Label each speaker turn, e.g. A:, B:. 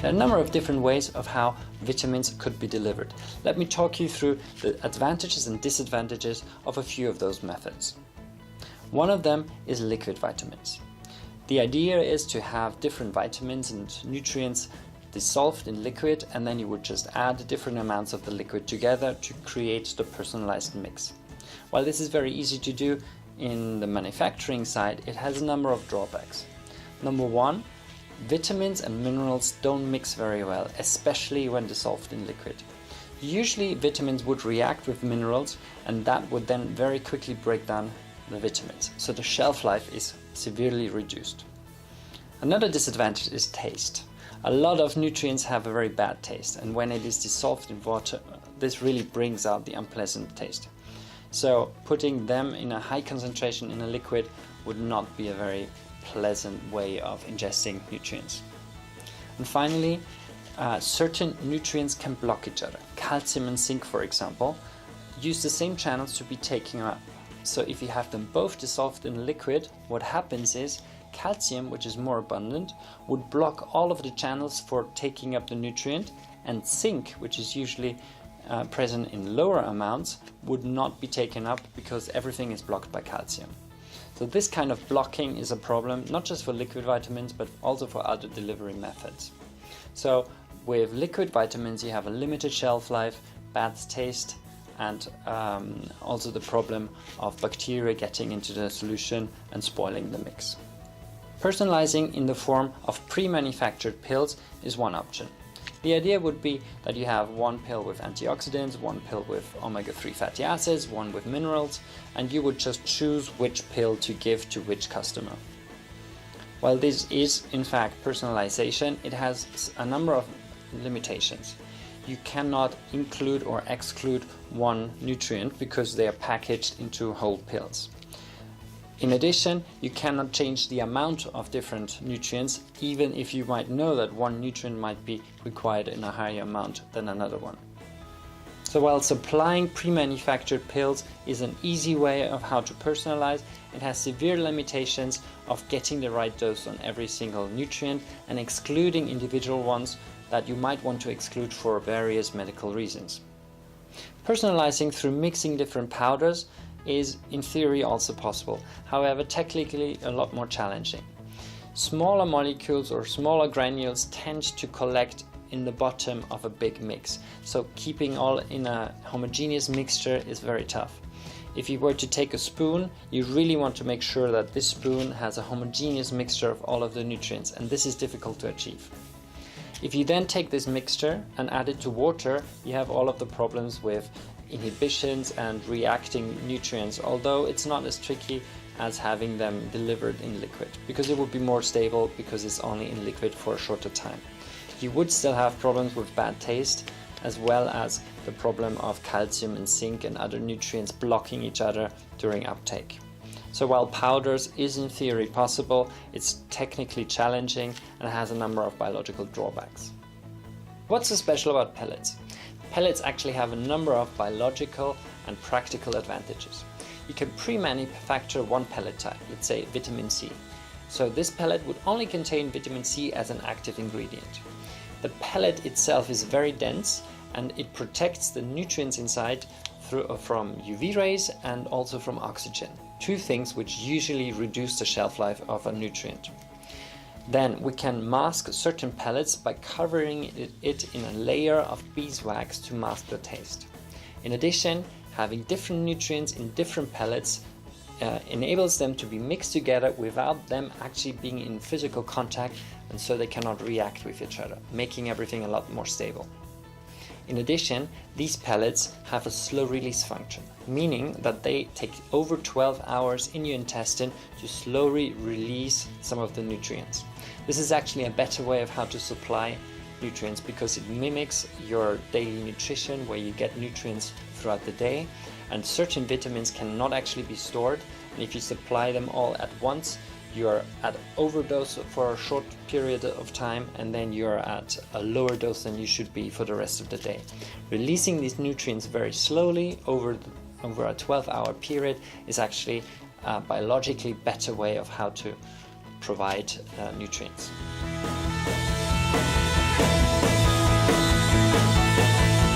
A: There are a number of different ways of how vitamins could be delivered. Let me talk you through the advantages and disadvantages of a few of those methods. One of them is liquid vitamins. The idea is to have different vitamins and nutrients dissolved in liquid, and then you would just add different amounts of the liquid together to create the personalized mix. While this is very easy to do in the manufacturing side, it has a number of drawbacks. Number one, vitamins and minerals don't mix very well, especially when dissolved in liquid. Usually vitamins would react with minerals, and that would then very quickly break down the vitamins, so the shelf life is severely reduced. Another disadvantage is taste. A lot of nutrients have a very bad taste, and when it is dissolved in water, this really brings out the unpleasant taste. So putting them in a high concentration in a liquid would not be a very pleasant way of ingesting nutrients. And finally, certain nutrients can block each other. Calcium and zinc, for example, use the same channels to be taken up. So if you have them both dissolved in a liquid, what happens is calcium, which is more abundant, would block all of the channels for taking up the nutrient, and zinc, which is usually present in lower amounts, would not be taken up because everything is blocked by calcium. So this kind of blocking is a problem, not just for liquid vitamins, but also for other delivery methods. So with liquid vitamins, you have a limited shelf life, bad taste, and also the problem of bacteria getting into the solution and spoiling the mix. Personalizing in the form of pre-manufactured pills is one option. The idea would be that you have one pill with antioxidants, one pill with omega-3 fatty acids, one with minerals, and you would just choose which pill to give to which customer. While this is in fact personalization, it has a number of limitations. You cannot include or exclude one nutrient because they are packaged into whole pills. In addition, you cannot change the amount of different nutrients, even if you might know that one nutrient might be required in a higher amount than another one. So while supplying pre-manufactured pills is an easy way of how to personalize, it has severe limitations of getting the right dose on every single nutrient and excluding individual ones that you might want to exclude for various medical reasons. Personalizing through mixing different powders is in theory also possible, however technically a lot more challenging. Smaller molecules or smaller granules tend to collect in the bottom of a big mix, so keeping all in a homogeneous mixture is very tough. If you were to take a spoon, you really want to make sure that this spoon has a homogeneous mixture of all of the nutrients, and this is difficult to achieve. If you then take this mixture and add it to water, you have all of the problems with inhibitions and reacting nutrients, although it's not as tricky as having them delivered in liquid, because it would be more stable because it's only in liquid for a shorter time. You would still have problems with bad taste, as well as the problem of calcium and zinc and other nutrients blocking each other during uptake. So while powders is in theory possible, it's technically challenging and has a number of biological drawbacks. What's so special about pellets? Pellets actually have a number of biological and practical advantages. You can pre-manufacture one pellet type, let's say vitamin C. So this pellet would only contain vitamin C as an active ingredient. The pellet itself is very dense and it protects the nutrients inside from UV rays and also from oxygen, two things which usually reduce the shelf life of a nutrient. Then we can mask certain pellets by covering it in a layer of beeswax to mask the taste. In addition, having different nutrients in different pellets enables them to be mixed together without them actually being in physical contact, and so they cannot react with each other, making everything a lot more stable. In addition, these pellets have a slow release function, meaning that they take over 12 hours in your intestine to slowly release some of the nutrients. This is actually a better way of how to supply nutrients because it mimics your daily nutrition where you get nutrients throughout the day, and certain vitamins cannot actually be stored, and if you supply them all at once, you're at overdose for a short period of time, and then you're at a lower dose than you should be for the rest of the day. Releasing these nutrients very slowly over a 12-hour period is actually a biologically better way of how to provide nutrients.